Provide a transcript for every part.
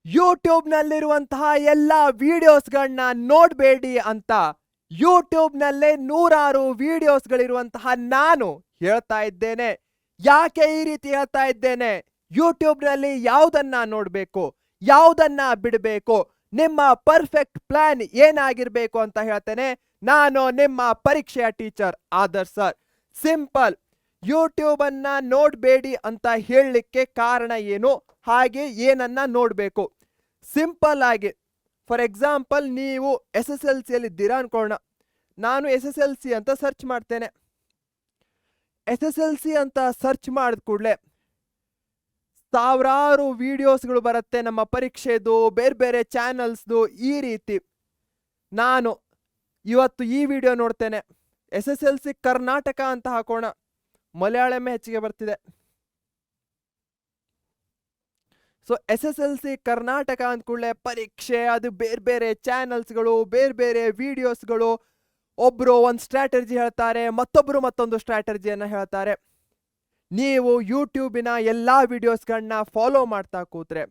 YouTube ನಲ್ಲಿರುವಂತಹ ಎಲ್ಲ ವಿಡಿಯೋಸ್ಗಳನ್ನ ನೋಡಬೇಡಿ ಅಂತ ಯೂಟ್ಯೂಬ್ ನಲ್ಲೇ ನೂರಾರು ವಿಡಿಯೋಸ್ಗಳಿರುವಂತಹ ನಾನು ಹೇಳ್ತಾ ಇದ್ದೇನೆ. ಯಾಕೆ ಈ ರೀತಿ ಹೇಳ್ತಾ ಇದ್ದೇನೆ? ಯೂಟ್ಯೂಬ್ ನಲ್ಲಿ ಯಾವುದನ್ನ ನೋಡಬೇಕು, ಯಾವುದನ್ನ ಬಿಡಬೇಕು, ನಿಮ್ಮ ಪರ್ಫೆಕ್ಟ್ ಪ್ಲಾನ್ ಏನಾಗಿರ್ಬೇಕು ಅಂತ ಹೇಳ್ತೇನೆ. ನಾನು ನಿಮ್ಮ ಪರೀಕ್ಷೆಯ teacher Adarsh sir. Simple. YouTube ಅನ್ನ ನೋಡಬೇಡಿ ಅಂತ ಹೇಳಲಿಕ್ಕೆ ಕಾರಣ ಏನು, ಹಾಗೆ ಏನನ್ನ ನೋಡಬೇಕು? ಸಿಂಪಲ್ ಆಗಿ, ಫಾರ್ ಎಕ್ಸಾಂಪಲ್ ನೀವು SSLC ಅಲ್ಲಿ ಇದ್ದೀರಾ ಅನ್ಕೊಳ್ಳೋಣ. ನಾನು SSLC ಅಂತ ಸರ್ಚ್ ಮಾಡ್ತೇನೆ. SSLC ಅಂತ ಸರ್ಚ್ ಮಾಡಿದ ಕೂಡಲೇ ಸಾವಿರಾರು ವಿಡಿಯೋಸ್ಗಳು ಬರುತ್ತೆ, ನಮ್ಮ ಪರೀಕ್ಷೆದು, ಬೇರೆ ಬೇರೆ ಚಾನಲ್ಸ್ದು. ಈ ರೀತಿ ನಾನು ಇವತ್ತು ಈ ವಿಡಿಯೋ ನೋಡ್ತೇನೆ. SSLC ಕರ್ನಾಟಕ ಅಂತ ಹಾಕೋಣ, ಮಲಯಾಳಮೇ ಹೆಚ್ಚಿಗೆ ಬರ್ತಿದೆ. ಸೊ SSLC ಕರ್ನಾಟಕ ಅಂದ ಕೂಡಲೇ ಪರೀಕ್ಷೆ, ಅದು ಬೇರೆ ಬೇರೆ ಚಾನಲ್ಸ್ಗಳು, ಬೇರೆ ಬೇರೆ ವಿಡಿಯೋಸ್ಗಳು. ಒಬ್ರು ಒಂದು ಸ್ಟ್ರಾಟಜಿ ಹೇಳ್ತಾರೆ, ಮತ್ತೊಬ್ರು ಮತ್ತೊಂದು ಸ್ಟ್ರಾಟಜಿಯನ್ನು ಹೇಳ್ತಾರೆ. ನೀವು ಯೂಟ್ಯೂಬಿನ ಎಲ್ಲ ವಿಡಿಯೋಸ್ಗಳನ್ನ ಫಾಲೋ ಮಾಡ್ತಾ ಕೂತ್ರೆ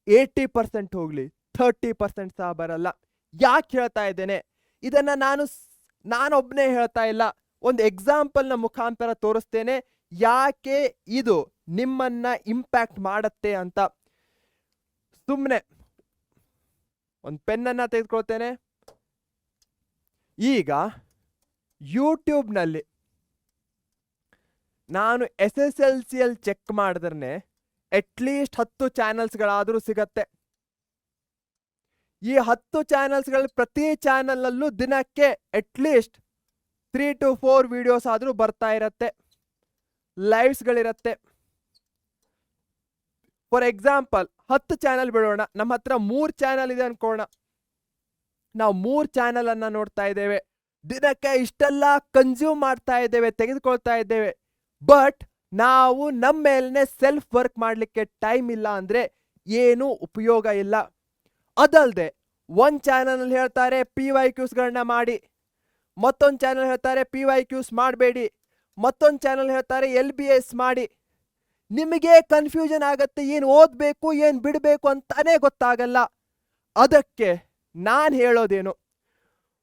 80% ಹೋಗ್ಲಿ 30% ಸಹ ಬರಲ್ಲ. ಯಾಕೆ ಹೇಳ್ತಾ ಇದ್ದೇನೆ ಇದನ್ನ? ನಾನೊಬ್ಬನೇ ಹೇಳ್ತಾ ಇಲ್ಲ, ಒಂದು ಎಕ್ಸಾಂಪಲ್ನ ಮುಖಾಂತರ ತೋರಿಸ್ತೇನೆ ಯಾಕೆ ಇದು ನಿಮ್ಮನ್ನ ಇಂಪ್ಯಾಕ್ಟ್ ಮಾಡತ್ತೆ ಅಂತ. ಸುಮ್ಮನೆ ಒಂದು ಪೆನ್ನನ್ನು ತೆಗೆದುಕೊಳ್ತೇನೆ. ಈಗ ಯೂಟ್ಯೂಬ್ನಲ್ಲಿ ನಾನು SSLC ಅಲ್ಲಿ ಚೆಕ್ ಮಾಡಿದ್ರೆ ಅಟ್ಲೀಸ್ಟ್ 10 ಚಾನಲ್ಸ್ಗಳಾದರೂ ಸಿಗತ್ತೆ. ಈ 10 ಚಾನಲ್ಸ್ಗಳಲ್ಲಿ ಪ್ರತಿ ಚಾನಲ್ನಲ್ಲೂ ದಿನಕ್ಕೆ ಅಟ್ಲೀಸ್ಟ್ 3 to 4 ವಿಡಿಯೋಸ್ ಆದರೂ ಬರ್ತಾ ಇರತ್ತೆ, ಲೈವ್ಸ್ಗಳಿರತ್ತೆ. ಫಾರ್ ಎಕ್ಸಾಂಪಲ್ 10 ಚಾನಲ್ ಬಿಡೋಣ, ನಮ್ಮ ಹತ್ರ 3 ಚಾನಲ್ ಇದೆ ಅನ್ಕೋಣ. ನಾವು 3 ಚಾನಲ್ ಅನ್ನ ನೋಡ್ತಾ ಇದ್ದೇವೆ, ದಿನಕ್ಕೆ ಇಷ್ಟೆಲ್ಲ ಕನ್ಸ್ಯೂಮ್ ಮಾಡ್ತಾ ಇದ್ದೇವೆ, ತೆಗೆದುಕೊಳ್ತಾ ಇದ್ದೇವೆ. ಬಟ್ ನಾವು ನಮ್ಮ ಮೇಲೇ ಸೆಲ್ಫ್ ವರ್ಕ್ ಮಾಡಲಿಕ್ಕೆ ಟೈಮ್ ಇಲ್ಲ ಅಂದ್ರೆ ಏನೂ ಉಪಯೋಗ ಇಲ್ಲ. ಅದಲ್ಲದೆ ಒಂದು ಚಾನಲ್ ಹೇಳ್ತಾರೆ PYQsಗಳನ್ನ ಮಾಡಿ, ಮತ್ತೊಂದು ಚಾನಲ್ ಹೇಳ್ತಾರೆ PYQs ಮಾಡಬೇಡಿ, ಮತ್ತೊಂದು ಚಾನಲ್ ಹೇಳ್ತಾರೆ LBS ಮಾಡಿ. ನಿಮಗೆ ಕನ್ಫ್ಯೂಷನ್ ಆಗತ್ತೆ, ಏನು ಓದಬೇಕು ಏನು ಬಿಡಬೇಕು ಅಂತಾನೆ ಗೊತ್ತಾಗಲ್ಲ. ಅದಕ್ಕೆ ನಾನು ಹೇಳೋದೇನು,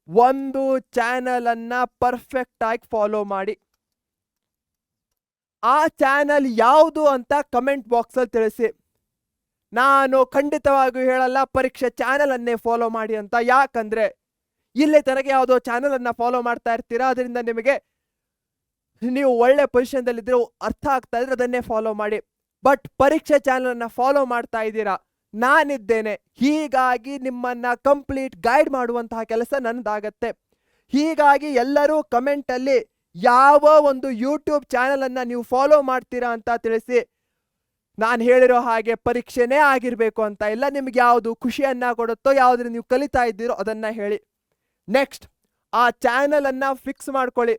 ಒಂದು ಚಾನಲ್ ಅನ್ನ ಪರ್ಫೆಕ್ಟ್ ಆಗಿ ಫಾಲೋ ಮಾಡಿ. ಆ ಚಾನಲ್ ಯಾವುದು ಅಂತ ಕಮೆಂಟ್ ಬಾಕ್ಸಲ್ಲಿ ತಿಳಿಸಿ. ನಾನು ಖಂಡಿತವಾಗಿಯೂ ಹೇಳಲ್ಲ ಪರೀಕ್ಷೆ ಚಾನಲ್ ಅನ್ನೇ ಫಾಲೋ ಮಾಡಿ ಅಂತ. ಯಾಕಂದ್ರೆ ಇಲ್ಲಿ ತನಕ ಯಾವುದೋ ಚಾನಲ್ ಅನ್ನ ಫಾಲೋ ಮಾಡ್ತಾ ಇರ್ತೀರಾ, ಅದರಿಂದ ನಿಮಗೆ ನೀವು ಒಳ್ಳೆ ಪೊಸಿಷನ್ದಲ್ಲಿದ್ದರೆ ಅರ್ಥ ಆಗ್ತಾ ಇದ್ರೆ ಅದನ್ನೇ ಫಾಲೋ ಮಾಡಿ. ಬಟ್ ಪರೀಕ್ಷೆ ಚಾನಲ್ ಅನ್ನ ಫಾಲೋ ಮಾಡ್ತಾ ಇದ್ದೀರಾ, ನಾನಿದ್ದೇನೆ, ಹೀಗಾಗಿ ನಿಮ್ಮನ್ನ ಕಂಪ್ಲೀಟ್ ಗೈಡ್ ಮಾಡುವಂತಹ ಕೆಲಸ ನನ್ನದಾಗತ್ತೆ. ಹೀಗಾಗಿ ಎಲ್ಲರೂ ಕಮೆಂಟಲ್ಲಿ ಯಾವ ಒಂದು ಯೂಟ್ಯೂಬ್ ಚಾನಲ್ ಅನ್ನ ನೀವು ಫಾಲೋ ಮಾಡ್ತೀರಾ ಅಂತ ತಿಳಿಸಿ. ನಾನು ಹೇಳಿರೋ ಹಾಗೆ ಪರೀಕ್ಷೆನೇ ಆಗಿರಬೇಕು ಅಂತ ಇಲ್ಲ, ನಿಮ್ಗೆ ಯಾವುದು ಖುಷಿಯನ್ನ ಕೊಡುತ್ತೋ, ಯಾವುದ್ರ ನೀವು ಕಲಿತಾ ಇದ್ದೀರೋ ಅದನ್ನ ಹೇಳಿ. ನೆಕ್ಸ್ಟ್, ಆ ಚಾನಲ್ ಅನ್ನ ಫಿಕ್ಸ್ ಮಾಡ್ಕೊಳ್ಳಿ.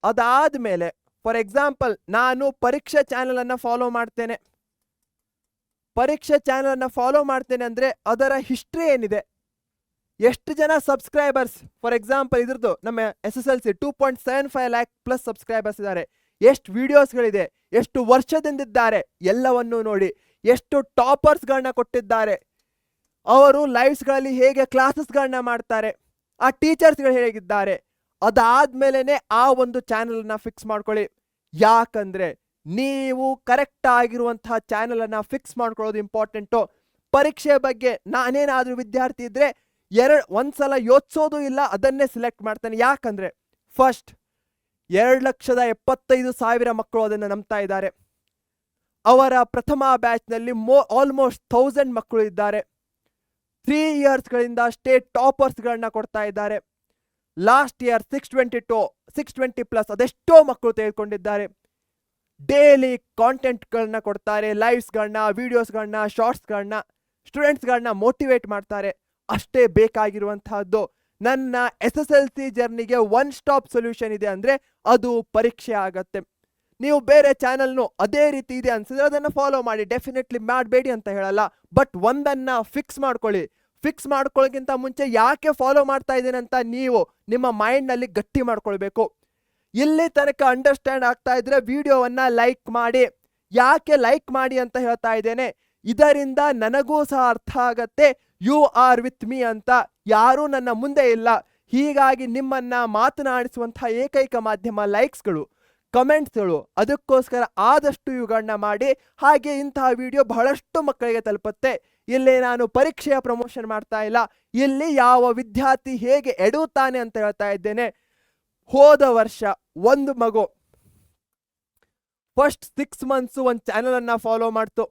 ಅದಾದ್ಮೇಲೆ ಫಾರ್ ಎಕ್ಸಾಂಪಲ್ ನಾನು ಪರೀಕ್ಷೆ ಚಾನಲ್ ಅನ್ನ ಫಾಲೋ ಮಾಡ್ತೇನೆ. ಪರೀಕ್ಷೆ ಚಾನಲ್ ಅನ್ನ ಫಾಲೋ ಮಾಡ್ತೇನೆ ಅಂದ್ರೆ ಅದರ ಹಿಸ್ಟ್ರಿ ಏನಿದೆ, ಎಷ್ಟು ಜನ ಸಬ್ಸ್ಕ್ರೈಬರ್ಸ್, ಫಾರ್ ಎಕ್ಸಾಂಪಲ್ ಇದ್ರದ್ದು ನಮ್ಮ SSLC 2.75 lakh ಪ್ಲಸ್ ಸಬ್ಸ್ಕ್ರೈಬರ್ಸ್ ಇದ್ದಾರೆ, ಎಷ್ಟು ವಿಡಿಯೋಸ್ಗಳಿದೆ, ಎಷ್ಟು ವರ್ಷದಿಂದಿದ್ದಾರೆ ಎಲ್ಲವನ್ನೂ ನೋಡಿ. ಎಷ್ಟು ಟಾಪರ್ಸ್ಗಳನ್ನ ಕೊಟ್ಟಿದ್ದಾರೆ, ಅವರು ಲೈವ್ಸ್ಗಳಲ್ಲಿ ಹೇಗೆ ಕ್ಲಾಸಸ್ಗಳನ್ನ ಮಾಡ್ತಾರೆ, ಆ ಟೀಚರ್ಸ್ಗಳು ಹೇಗಿದ್ದಾರೆ. ಅದಾದ್ಮೇಲೆ ಆ ಒಂದು ಚಾನಲನ್ನು ಫಿಕ್ಸ್ ಮಾಡ್ಕೊಳ್ಳಿ. ಯಾಕಂದ್ರೆ ನೀವು ಕರೆಕ್ಟ್ ಆಗಿರುವಂತಹ ಚಾನಲ್ ಅನ್ನ ಫಿಕ್ಸ್ ಮಾಡ್ಕೊಳ್ಳೋದು ಇಂಪಾರ್ಟೆಂಟು. ಪರೀಕ್ಷೆ ಬಗ್ಗೆ ನಾನೇನಾದ್ರೂ ವಿದ್ಯಾರ್ಥಿ ಇದ್ರೆ ಒಂದ್ಸಲ ಯೋಚಿಸೋದು ಇಲ್ಲ, ಅದನ್ನೇ ಸಿಲೆಕ್ಟ್ ಮಾಡ್ತಾನೆ. ಯಾಕಂದ್ರೆ ಫಸ್ಟ್ 2,75,000 ಮಕ್ಕಳು ಅದನ್ನು ನಂಬ್ತಾ ಇದ್ದಾರೆ. ಅವರ ಪ್ರಥಮ ಬ್ಯಾಚ್ನಲ್ಲಿ ಆಲ್ಮೋಸ್ಟ್ 1000 ಮಕ್ಕಳು ಇದ್ದಾರೆ. 3 ಇಯರ್ಸ್ಗಳಿಂದ ಸ್ಟೇಟ್ ಟಾಪರ್ಸ್ಗಳನ್ನ ಕೊಡ್ತಾ ಇದ್ದಾರೆ. ಲಾಸ್ಟ್ ಇಯರ್ 620 ಪ್ಲಸ್ ಅದೆಷ್ಟೋ ಮಕ್ಕಳು ತೆಗೆದುಕೊಂಡಿದ್ದಾರೆ. ಡೈಲಿ ಕಾಂಟೆಂಟ್ಗಳನ್ನ ಕೊಡ್ತಾರೆ, ಲೈವ್ಸ್ಗಳನ್ನ, ವಿಡಿಯೋಸ್ಗಳನ್ನ, ಶಾರ್ಟ್ಸ್ಗಳನ್ನ, ಸ್ಟೂಡೆಂಟ್ಸ್ಗಳನ್ನ ಮೋಟಿವೇಟ್ ಮಾಡ್ತಾರೆ. ಅಷ್ಟೇ ಬೇಕಾಗಿರುವಂತಹದ್ದು. ನನ್ನ SSLC ಜರ್ನಿಗೆ ಒನ್ ಸ್ಟಾಪ್ ಸೊಲ್ಯೂಷನ್ ಇದೆ ಅಂದ್ರೆ ಅದು ಪರೀಕ್ಷೆ ಆಗತ್ತೆ. ನೀವು ಬೇರೆ ಚಾನಲ್ನು ಅದೇ ರೀತಿ ಇದೆ ಅನ್ಸಿದ್ರೆ ಅದನ್ನು ಫಾಲೋ ಮಾಡಿ, ಡೆಫಿನೆಟ್ಲಿ ಮಾಡಬೇಡಿ ಅಂತ ಹೇಳಲ್ಲ. ಬಟ್ ಒಂದನ್ನ ಫಿಕ್ಸ್ ಮಾಡ್ಕೊಳ್ಳಿ. ಫಿಕ್ಸ್ ಮಾಡ್ಕೊಳ್ಳೋಕ್ಕಿಂತ ಮುಂಚೆ ಯಾಕೆ ಫಾಲೋ ಮಾಡ್ತಾ ಇದ್ದೀನಿ ಅಂತ ನೀವು ನಿಮ್ಮ ಮೈಂಡ್ನಲ್ಲಿ ಗಟ್ಟಿ ಮಾಡ್ಕೊಳ್ಬೇಕು. ಇಲ್ಲಿ ತನಕ ಅಂಡರ್ಸ್ಟ್ಯಾಂಡ್ ಆಗ್ತಾ ಇದ್ರೆ ವಿಡಿಯೋವನ್ನ ಲೈಕ್ ಮಾಡಿ. ಯಾಕೆ ಲೈಕ್ ಮಾಡಿ ಅಂತ ಹೇಳ್ತಾ ಇದ್ದೇನೆ, ಇದರಿಂದ ನನಗೂ ಸಹ ಅರ್ಥ ಆಗತ್ತೆ ಯು ಆರ್ ವಿತ್ ಮೀ ಅಂತ. ಯಾರೂ ನನ್ನ ಮುಂದೆ ಇಲ್ಲ, ಹೀಗಾಗಿ ನಿಮ್ಮನ್ನ ಮಾತನಾಡಿಸುವಂತಹ ಏಕೈಕ ಮಾಧ್ಯಮ ಲೈಕ್ಸ್ಗಳು, ಕಮೆಂಟ್ಸ್ಗಳು. ಅದಕ್ಕೋಸ್ಕರ ಆದಷ್ಟು ಇವುಗಳನ್ನ ಮಾಡಿ. ಹಾಗೆ ಇಂತಹ ವಿಡಿಯೋ ಬಹಳಷ್ಟು ಮಕ್ಕಳಿಗೆ ತಲುಪುತ್ತೆ. ಇಲ್ಲಿ ನಾನು ಪರೀಕ್ಷೆಯ ಪ್ರಮೋಷನ್ ಮಾಡ್ತಾ ಇಲ್ಲ, ಇಲ್ಲಿ ಯಾವ ವಿದ್ಯಾರ್ಥಿ ಹೇಗೆ ಎಡುತ್ತಾನೆ ಅಂತ ಹೇಳ್ತಾ ಇದ್ದೇನೆ. ಹೋದ ವರ್ಷ ಒಂದು ಮಗು ಫಸ್ಟ್ 6 months ಒಂದು ಚಾನಲ್ ಅನ್ನ ಫಾಲೋ ಮಾಡ್ತು.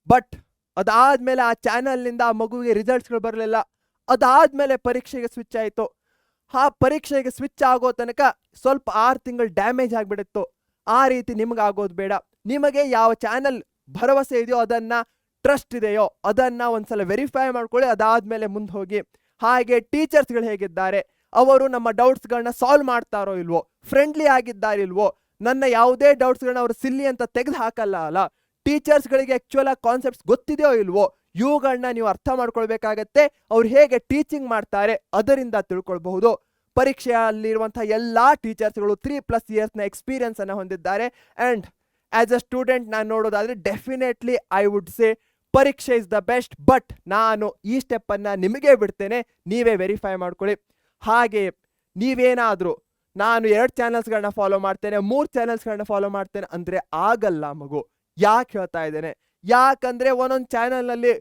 ಬಟ್ ಅದಾದ್ಮೇಲೆ ಆ ಚಾನಲ್ನಿಂದ ಆ ಮಗುವಿಗೆ ರಿಸಲ್ಟ್ಸ್ಗಳು ಬರಲಿಲ್ಲ. ಅದಾದ್ಮೇಲೆ ಪರೀಕ್ಷೆಗೆ ಸ್ವಿಚ್ ಆಯಿತು. ಆ ಪರೀಕ್ಷೆಗೆ ಸ್ವಿಚ್ ಆಗೋ ತನಕ ಸ್ವಲ್ಪ 6 ತಿಂಗಳು ಡ್ಯಾಮೇಜ್ ಆಗಿಬಿಡುತ್ತು. ಆ ರೀತಿ ನಿಮ್ಗೆ ಆಗೋದು ಬೇಡ. ನಿಮಗೆ ಯಾವ ಚಾನಲ್ ಭರವಸೆ ಇದೆಯೋ, ಅದನ್ನ ಟ್ರಸ್ಟ್ ಇದೆಯೋ ಅದನ್ನ ಒಂದ್ಸಲ ವೆರಿಫೈ ಮಾಡ್ಕೊಳ್ಳಿ, ಅದಾದ್ಮೇಲೆ ಮುಂದೆ ಹೋಗಿ. ಹಾಗೆ ಟೀಚರ್ಸ್ಗಳು ಹೇಗಿದ್ದಾರೆ, ಅವರು ನಮ್ಮ ಡೌಟ್ಸ್ಗಳನ್ನ ಸಾಲ್ವ್ ಮಾಡ್ತಾರೋ ಇಲ್ವೋ, ಫ್ರೆಂಡ್ಲಿ ಆಗಿದ್ದಾರಿಲ್ವೋ, ನನ್ನ ಯಾವುದೇ ಡೌಟ್ಸ್ಗಳನ್ನ ಅವರು ಸಿಲ್ಲಿ ಅಂತ ತೆಗೆದು ಹಾಕಲ್ಲ ಅಲ್ಲ, ಟೀಚರ್ಸ್ಗಳಿಗೆ ಆಕ್ಚುಯಲ್ ಕಾನ್ಸೆಪ್ಟ್ಸ್ ಗೊತ್ತಿದೆಯೋ ಇಲ್ವೋ, ಇವುಗಳನ್ನ ನೀವು ಅರ್ಥ ಮಾಡ್ಕೊಳ್ಬೇಕಾಗತ್ತೆ. ಅವ್ರು ಹೇಗೆ ಟೀಚಿಂಗ್ ಮಾಡ್ತಾರೆ ಅದರಿಂದ ತಿಳ್ಕೊಳ್ಬಹುದು. ಪರೀಕ್ಷೆಯಲ್ಲಿರುವಂತಹ ಎಲ್ಲಾ ಟೀಚರ್ಸ್ಗಳು 3+ years ಎಕ್ಸ್ಪೀರಿಯನ್ಸ್ ಅನ್ನ ಹೊಂದಿದ್ದಾರೆ. ಅಂಡ್ ಆಸ್ ಅ ಸ್ಟೂಡೆಂಟ್ ನಾನು ನೋಡೋದಾದ್ರೆ ಡೆಫಿನೆಟ್ಲಿ ಐ ವುಡ್ ಸೇ ಪರೀಕ್ಷೆ ಇಸ್ ದ ಬೆಸ್ಟ್. ಬಟ್ ನಾನು ಈ ಸ್ಟೆಪ್ ಅನ್ನ ನಿಮಗೆ ಬಿಡ್ತೇನೆ, ನೀವೇ ವೆರಿಫೈ ಮಾಡ್ಕೊಳ್ಳಿ. ಹಾಗೆ ನೀವೇನಾದ್ರೂ ನಾನು 2 ಚಾನಲ್ಸ್ಗಳನ್ನ ಫಾಲೋ ಮಾಡ್ತೇನೆ, 3 ಚಾನಲ್ಸ್ಗಳನ್ನ ಫಾಲೋ ಮಾಡ್ತೇನೆ ಅಂದ್ರೆ ಆಗಲ್ಲ ಮಗು. ಯಾಕೆ ಹೇಳ್ತಾ ಇದ್ದೇನೆ, ಯಾಕಂದ್ರೆ ಒಂದೊಂದು ಚಾನಲ್ನಲ್ಲಿ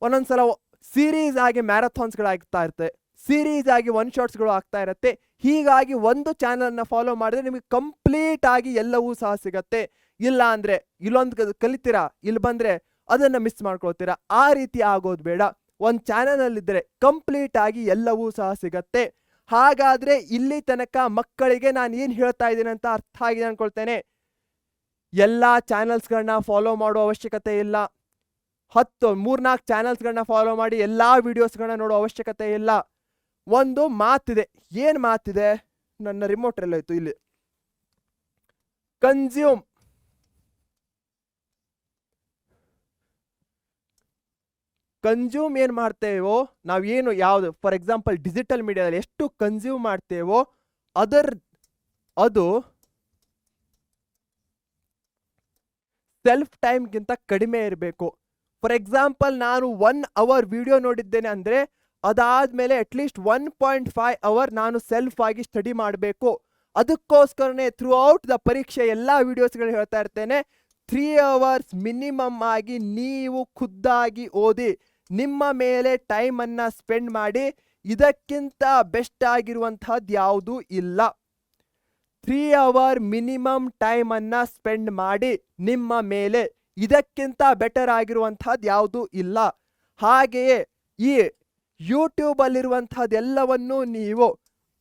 ಒಂದೊಂದ್ಸಲ ಸೀರೀಸ್ ಆಗಿ ಮ್ಯಾರಥಾನ್ಸ್ಗಳಾಗ್ತಾ ಇರುತ್ತೆ, ಸೀರೀಸ್ ಆಗಿ 1 shotsಗಳು ಆಗ್ತಾ ಇರುತ್ತೆ. ಹೀಗಾಗಿ ಒಂದು ಚಾನಲ್ನ ಫಾಲೋ ಮಾಡಿದ್ರೆ ನಿಮಗೆ ಕಂಪ್ಲೀಟ್ ಆಗಿ ಎಲ್ಲವೂ ಸಹ ಸಿಗತ್ತೆ. ಇಲ್ಲ ಅಂದ್ರೆ ಇಲ್ಲೊಂದು ಕಲಿತೀರಾ, ಇಲ್ಲಿ ಬಂದ್ರೆ ಅದನ್ನ ಮಿಸ್ ಮಾಡ್ಕೊಳ್ತೀರಾ. ಆ ರೀತಿ ಆಗೋದು ಬೇಡ. ಒಂದು ಚಾನಲಲ್ಲಿದ್ದರೆ ಕಂಪ್ಲೀಟ್ ಆಗಿ ಎಲ್ಲವೂ ಸಹ ಸಿಗತ್ತೆ. ಹಾಗಾದ್ರೆ ಇಲ್ಲಿ ತನಕ ಮಕ್ಕಳಿಗೆ ನಾನು ಏನು ಹೇಳ್ತಾ ಇದ್ದೀನಿ ಅಂತ ಅರ್ಥ ಆಗಿದೆ ಅನ್ಕೊಳ್ತೇನೆ. ಎಲ್ಲ ಚಾನಲ್ಸ್ಗಳನ್ನ ಫಾಲೋ ಮಾಡೋ ಅವಶ್ಯಕತೆ ಇಲ್ಲ. 3-4 ಚಾನಲ್ಸ್ಗಳನ್ನ ಫಾಲೋ ಮಾಡಿ ಎಲ್ಲ ವಿಡಿಯೋಸ್ಗಳನ್ನ ನೋಡೋ ಅವಶ್ಯಕತೆ ಇಲ್ಲ. ಒಂದು ಮಾತಿದೆ. ಏನು ಮಾತಿದೆ, ನನ್ನ ರಿಮೋಟ್ ಎಲ್ಲೋಯ್ತು, ಇಲ್ಲಿ ಕನ್ಸ್ಯೂಮ್ ಏನು ಮಾಡ್ತೇವೋ ನಾವೇನು, ಯಾವುದು ಫಾರ್ ಎಕ್ಸಾಂಪಲ್ ಡಿಜಿಟಲ್ ಮೀಡಿಯಾದಲ್ಲಿ ಎಷ್ಟು ಕನ್ಸ್ಯೂಮ್ ಮಾಡ್ತೇವೋ ಅದು ಸೆಲ್ಫ್ ಟೈಮ್ಗಿಂತ ಕಡಿಮೆ ಇರಬೇಕು. ಫಾರ್ ಎಕ್ಸಾಂಪಲ್ ನಾನು 1 hour ವಿಡಿಯೋ ನೋಡಿದ್ದೇನೆ ಅಂದರೆ ಅದಾದ್ಮೇಲೆ ಅಟ್ಲೀಸ್ಟ್ 1.5 hour ನಾನು ಸೆಲ್ಫ್ ಆಗಿ ಸ್ಟಡಿ ಮಾಡಬೇಕು. ಅದಕ್ಕೋಸ್ಕರನೇ ಥ್ರೂ ಔಟ್ ದ ಪರೀಕ್ಷೆ ಎಲ್ಲ ವಿಡಿಯೋಸ್ಗಳು ಹೇಳ್ತಾ ಇರ್ತೇನೆ, 3 hours ಮಿನಿಮಮ್ ಆಗಿ ನೀವು ಖುದ್ದಾಗಿ ಓದಿ, ನಿಮ್ಮ ಮೇಲೆ ಟೈಮನ್ನು ಸ್ಪೆಂಡ್ ಮಾಡಿ. ಇದಕ್ಕಿಂತ ಬೆಸ್ಟ್ ಆಗಿರುವಂತಹದ್ದು ಯಾವುದೂ ಇಲ್ಲ. 3 hour ಮಿನಿಮಮ್ ಟೈಮನ್ನು ಸ್ಪೆಂಡ್ ಮಾಡಿ ನಿಮ್ಮ ಮೇಲೆ, ಇದಕ್ಕಿಂತ ಬೆಟರ್ ಆಗಿರುವಂತಹದ್ದು ಯಾವುದೂ ಇಲ್ಲ. ಹಾಗೆಯೇ ಈ ಯೂಟ್ಯೂಬಲ್ಲಿರುವಂಥದ್ದೆಲ್ಲವನ್ನೂ ನೀವು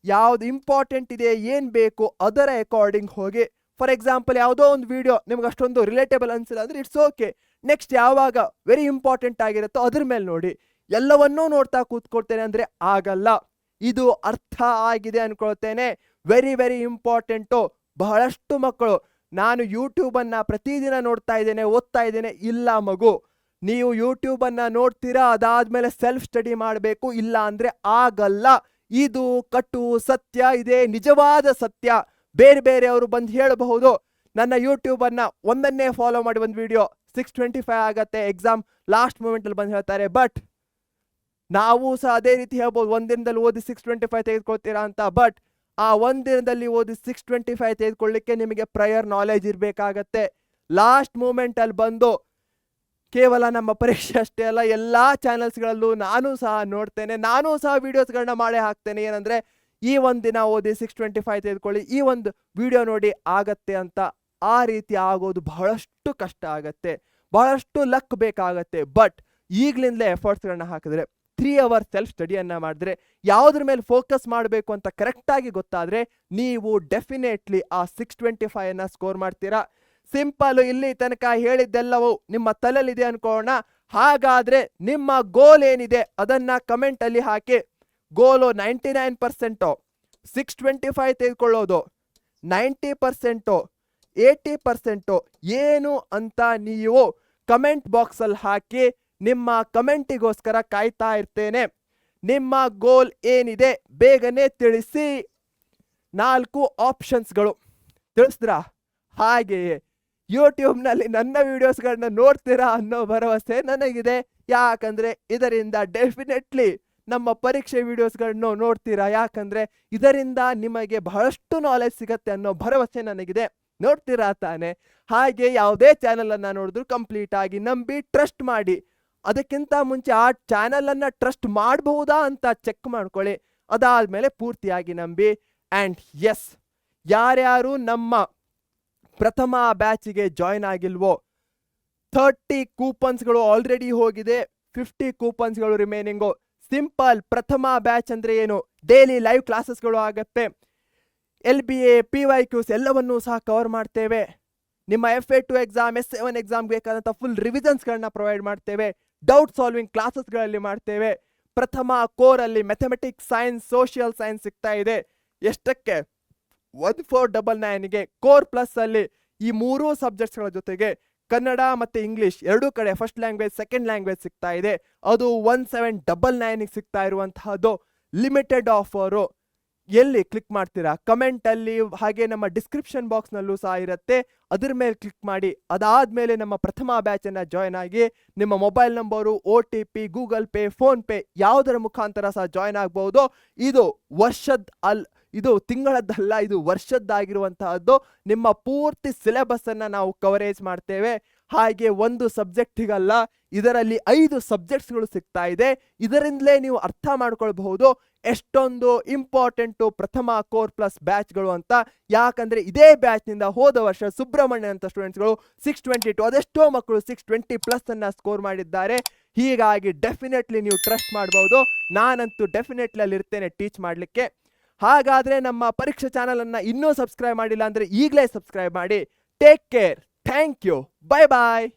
ಯಾವುದು ಇಂಪಾರ್ಟೆಂಟ್ ಇದೆ, ಏನು ಬೇಕು ಅದರ ಅಕಾರ್ಡಿಂಗ್ ಹೋಗಿ. ಫಾರ್ ಎಕ್ಸಾಂಪಲ್ ಯಾವುದೋ ಒಂದು ವಿಡಿಯೋ ನಿಮ್ಗೆ ಅಷ್ಟೊಂದು ರಿಲೇಟೇಬಲ್ ಅನಿಸಿಲ್ಲ ಅಂದರೆ ಇಟ್ಸ್ ಓಕೆ, ನೆಕ್ಸ್ಟ್ ಯಾವಾಗ ವೆರಿ ಇಂಪಾರ್ಟೆಂಟ್ ಆಗಿರುತ್ತೋ ಅದ್ರ ಮೇಲೆ ನೋಡಿ. ಎಲ್ಲವನ್ನೂ ನೋಡ್ತಾ ಕೂತ್ಕೊಳ್ತೇನೆ ಅಂದರೆ ಆಗಲ್ಲ. ಇದು ಅರ್ಥ ಆಗಿದೆ ಅನ್ಕೊಳ್ತೇನೆ. Very very important. ಬಹಳಷ್ಟು ಮಕ್ಕಳು ನಾನು ಯೂಟ್ಯೂಬನ್ನು ಪ್ರತಿದಿನ ನೋಡ್ತಾ ಇದ್ದೇನೆ, ಓದ್ತಾ ಇದ್ದೇನೆ. ಇಲ್ಲ ಮಗು, ನೀವು ಯೂಟ್ಯೂಬನ್ನು ನೋಡ್ತೀರಾ, ಅದಾದ್ಮೇಲೆ ಸೆಲ್ಫ್ ಸ್ಟಡಿ ಮಾಡಬೇಕು, ಇಲ್ಲ ಅಂದರೆ ಆಗಲ್ಲ. ಇದು ಕಟ್ಟು ಸತ್ಯ, ಇದೆ ನಿಜವಾದ ಸತ್ಯ. ಬೇರೆಯವರು ಬಂದು ಹೇಳಬಹುದು ನನ್ನ ಯೂಟ್ಯೂಬನ್ನು ಒಂದನ್ನೇ ಫಾಲೋ ಮಾಡಿ ಒಂದು ವಿಡಿಯೋ 625 ಆಗತ್ತೆ, ಎಕ್ಸಾಮ್ ಲಾಸ್ಟ್ ಮೂಮೆಂಟಲ್ಲಿ ಬಂದು ಹೇಳ್ತಾರೆ. ಬಟ್ ನಾವು ಸಹ ಅದೇ ರೀತಿ ಹೇಳ್ಬೋದು, ಒಂದಿನದಲ್ಲಿ ಓದಿ 625 ತೆಗೆದುಕೊಳ್ತೀರಾ ಅಂತ. ಬಟ್ ಆ ಒಂದಿನದಲ್ಲಿ ಓದಿ 625 ತೆಗೆದುಕೊಳ್ಳಿಕ್ಕೆ ನಿಮಗೆ ಪ್ರಯರ್ ನಾಲೆಜ್ ಇರಬೇಕಾಗತ್ತೆ. ಲಾಸ್ಟ್ ಮೂಮೆಂಟಲ್ಲಿ ಬಂದು ಕೇವಲ ನಮ್ಮ ಪರೀಕ್ಷೆ ಅಷ್ಟೇ ಅಲ್ಲ, ಎಲ್ಲ ಚಾನಲ್ಸ್ಗಳಲ್ಲೂ ನಾನು ಸಹ ನೋಡ್ತೇನೆ, ನಾನು ಸಹ ವಿಡಿಯೋಸ್ಗಳನ್ನ ಮಾಡೇ ಹಾಕ್ತೇನೆ. ಏನಂದರೆ ಈ ಒಂದು ದಿನ ಓದಿ 625 ತೆಗೆದುಕೊಳ್ಳಿ, ಈ ಒಂದು ವಿಡಿಯೋ ನೋಡಿ ಆಗತ್ತೆ ಅಂತ. ಆ ರೀತಿ ಆಗೋದು ಬಹಳಷ್ಟು ಕಷ್ಟ ಆಗತ್ತೆ, ಬಹಳಷ್ಟು ಲಕ್ ಬೇಕಾಗತ್ತೆ. ಬಟ್ ಈಗಲಿಂದಲೇ ಎಫರ್ಟ್ಸ್ಗಳನ್ನ ಹಾಕಿದ್ರೆ 3 hours ಸೆಲ್ಫ್ ಸ್ಟಡಿಯನ್ನು ಮಾಡಿದ್ರೆ, ಯಾವುದ್ರ ಮೇಲೆ ಫೋಕಸ್ ಮಾಡಬೇಕು ಅಂತ ಕರೆಕ್ಟಾಗಿ ಗೊತ್ತಾದರೆ ನೀವು ಡೆಫಿನೆಟ್ಲಿ ಆ 625 ಸ್ಕೋರ್ ಮಾಡ್ತೀರಾ. ಸಿಂಪಲ್. ಇಲ್ಲಿ ತನಕ ಹೇಳಿದ್ದೆಲ್ಲವೂ ನಿಮ್ಮ ತಲೆಯಲ್ಲಿದೆ ಅನ್ಕೋಣ. ಹಾಗಾದ್ರೆ ನಿಮ್ಮ ಗೋಲ್ ಏನಿದೆ ಅದನ್ನ ಕಮೆಂಟ್ ಅಲ್ಲಿ ಹಾಕಿ. ಗೋಲು 99% 625 ತೆಗೆದುಕೊಳ್ಳೋದು, 90% 80% ಏನು ಅಂತ ನೀವು ಕಮೆಂಟ್ ಬಾಕ್ಸ್ ಅಲ್ಲಿ ಹಾಕಿ. ನಿಮ್ಮ ಕಮೆಂಟಿಗೋಸ್ಕರ ಕಾಯ್ತಾ ಇರ್ತೇನೆ. ನಿಮ್ಮ ಗೋಲ್ ಏನಿದೆ ಬೇಗನೆ ತಿಳಿಸಿ. 4 ಆಪ್ಷನ್ಸ್ಗಳು ತಿಳಿಸಿದ್ರಾ? ಹಾಗೆಯೇ ಯೂಟ್ಯೂಬ್ನಲ್ಲಿ ನನ್ನ ವಿಡಿಯೋಸ್ಗಳನ್ನ ನೋಡ್ತೀರಾ ಅನ್ನೋ ಭರವಸೆ ನನಗಿದೆ. ಯಾಕಂದ್ರೆ ಇದರಿಂದ ಡೆಫಿನೆಟ್ಲಿ ನಮ್ಮ ಪರೀಕ್ಷೆ ವಿಡಿಯೋಸ್ಗಳನ್ನು ನೋಡ್ತೀರಾ. ಯಾಕಂದ್ರೆ ಇದರಿಂದ ನಿಮಗೆ ಬಹಳಷ್ಟು ನಾಲೆಜ್ ಸಿಗತ್ತೆ ಅನ್ನೋ ಭರವಸೆ ನನಗಿದೆ. ನೋಡ್ತೀರಾ ತಾನೆ? ಹಾಗೆ ಯಾವುದೇ ಚಾನೆಲ್ ಅನ್ನ ನೋಡಿದ್ರು ಕಂಪ್ಲೀಟ್ ಆಗಿ ನಂಬಿ ಟ್ರಸ್ಟ್ ಮಾಡಿ. ಅದಕ್ಕಿಂತ ಮುಂಚೆ ಆ ಚಾನೆಲ್ ಅನ್ನ ಟ್ರಸ್ಟ್ ಮಾಡಬಹುದಾ ಅಂತ ಚೆಕ್ ಮಾಡ್ಕೊಳ್ಳಿ. ಅದಾದ್ಮೇಲೆ ಪೂರ್ತಿಯಾಗಿ ನಂಬಿ. ಆ್ಯಂಡ್ ಎಸ್, ಯಾರ್ಯಾರು ನಮ್ಮ ಪ್ರಥಮ ಬ್ಯಾಚಿಗೆ ಜಾಯ್ನ್ ಆಗಿಲ್ವೋ 30 ಕೂಪನ್ಸ್ಗಳು ಆಲ್ರೆಡಿ ಹೋಗಿದೆ, 50 ಕೂಪನ್ಸ್ಗಳು ರಿಮೈನಿಂಗು. ಸಿಂಪಲ್, ಪ್ರಥಮ ಬ್ಯಾಚ್ ಅಂದ್ರೆ ಏನು? ಡೈಲಿ ಲೈವ್ ಕ್ಲಾಸಸ್ಗಳು ಆಗತ್ತೆ. LBA PYQs ಎಲ್ಲವನ್ನೂ ಸಹ ಕವರ್ ಮಾಡ್ತೇವೆ. ನಿಮ್ಮ FA2 ಎಕ್ಸಾಮ್, S7 ಎಕ್ಸಾಮ್ ಬೇಕಾದಂಥ ಫುಲ್ ರಿವಿಷನ್ಸ್ಗಳನ್ನ ಪ್ರೊವೈಡ್ ಮಾಡ್ತೇವೆ. ಡೌಟ್ ಸಾಲ್ವಿಂಗ್ ಕ್ಲಾಸಸ್ಗಳಲ್ಲಿ ಮಾಡ್ತೇವೆ. ಪ್ರಥಮ ಕೋರಲ್ಲಿ ಮ್ಯಾಥಮೆಟಿಕ್ಸ್, ಸೈನ್ಸ್, ಸೋಷಿಯಲ್ ಸೈನ್ಸ್ ಸಿಗ್ತಾ ಇದೆ. ಎಷ್ಟಕ್ಕೆ? 1499ಗೆ. ಕೋರ್ ಪ್ಲಸ್ ಅಲ್ಲಿ ಈ 3 ಸಬ್ಜೆಕ್ಟ್ಸ್ಗಳ ಜೊತೆಗೆ ಕನ್ನಡ ಮತ್ತು ಇಂಗ್ಲಿಷ್ ಎರಡೂ ಕಡೆ ಫಸ್ಟ್ ಲ್ಯಾಂಗ್ವೇಜ್, ಸೆಕೆಂಡ್ ಲ್ಯಾಂಗ್ವೇಜ್ ಸಿಗ್ತಾ ಇದೆ. ಅದು 1799ಗೆ ಸಿಗ್ತಾ ಇರುವಂತಹದ್ದು. Limited offer. ಎಲ್ಲಿ ಕ್ಲಿಕ್ ಮಾಡ್ತೀರಾ? ಕಮೆಂಟ್ ಅಲ್ಲಿ, ಹಾಗೆ ನಮ್ಮ ಡಿಸ್ಕ್ರಿಪ್ಷನ್ ಬಾಕ್ಸ್ ನಲ್ಲೂ ಸಹ ಇರುತ್ತೆ. ಅದ್ರ ಮೇಲೆ ಕ್ಲಿಕ್ ಮಾಡಿ. ಅದಾದ್ಮೇಲೆ ನಮ್ಮ ಪ್ರಥಮ ಬ್ಯಾಚ್ ಅನ್ನ ಜಾಯ್ನ್ ಆಗಿ ನಿಮ್ಮ mobile number, OTP, Google pay, phone pay ಯಾವುದರ ಮುಖಾಂತರ ಸಹ ಜಾಯ್ನ್ ಆಗ್ಬಹುದು. ಇದು ತಿಂಗಳದ್ದಲ್ಲ, ಇದು ವರ್ಷದ್ದಾಗಿರುವಂತಹದ್ದು. ನಿಮ್ಮ ಪೂರ್ತಿ ಸಿಲೆಬಸ್ ಅನ್ನ ನಾವು ಕವರೇಜ್ ಮಾಡ್ತೇವೆ. ಹಾಗೆ ಒಂದು ಸಬ್ಜೆಕ್ಟಿಗಲ್ಲ, ಇದರಲ್ಲಿ 5 ಸಬ್ಜೆಕ್ಟ್ಸ್ಗಳು ಸಿಗ್ತಾ ಇದೆ. ಇದರಿಂದಲೇ ನೀವು ಅರ್ಥ ಮಾಡ್ಕೊಳ್ಬಹುದು ಎಷ್ಟೊಂದು ಇಂಪಾರ್ಟೆಂಟು ಪ್ರಥಮ ಕೋರ್ ಪ್ಲಸ್ ಬ್ಯಾಚ್ಗಳು ಅಂತ. ಯಾಕಂದ್ರೆ ಇದೇ ಬ್ಯಾಚ್ನಿಂದ ಹೋದ ವರ್ಷ ಸುಬ್ರಹ್ಮಣ್ಯ ಅಂತ ಸ್ಟೂಡೆಂಟ್ಸ್ಗಳು 622, ಅದೆಷ್ಟೋ ಮಕ್ಕಳು 620+ ಅನ್ನ ಸ್ಕೋರ್ ಮಾಡಿದ್ದಾರೆ. ಹೀಗಾಗಿ ಡೆಫಿನೆಟ್ಲಿ ನೀವು ಟ್ರಸ್ಟ್ ಮಾಡಬಹುದು. ನಾನಂತೂ ಡೆಫಿನೆಟ್ಲಿ ಅಲ್ಲಿ ಇರ್ತೇನೆ ಟೀಚ್ ಮಾಡಲಿಕ್ಕೆ. ಹಾಗಾದ್ರೆ ನಮ್ಮ ಪರೀಕ್ಷಾ ಚಾನಲ್ ಅನ್ನ ಇನ್ನೂ ಸಬ್ಸ್ಕ್ರೈಬ್ ಮಾಡಿಲ್ಲ ಅಂದ್ರೆ ಈಗಲೇ ಸಬ್ಸ್ಕ್ರೈಬ್ ಮಾಡಿ. Take care. Thank you. Bye bye.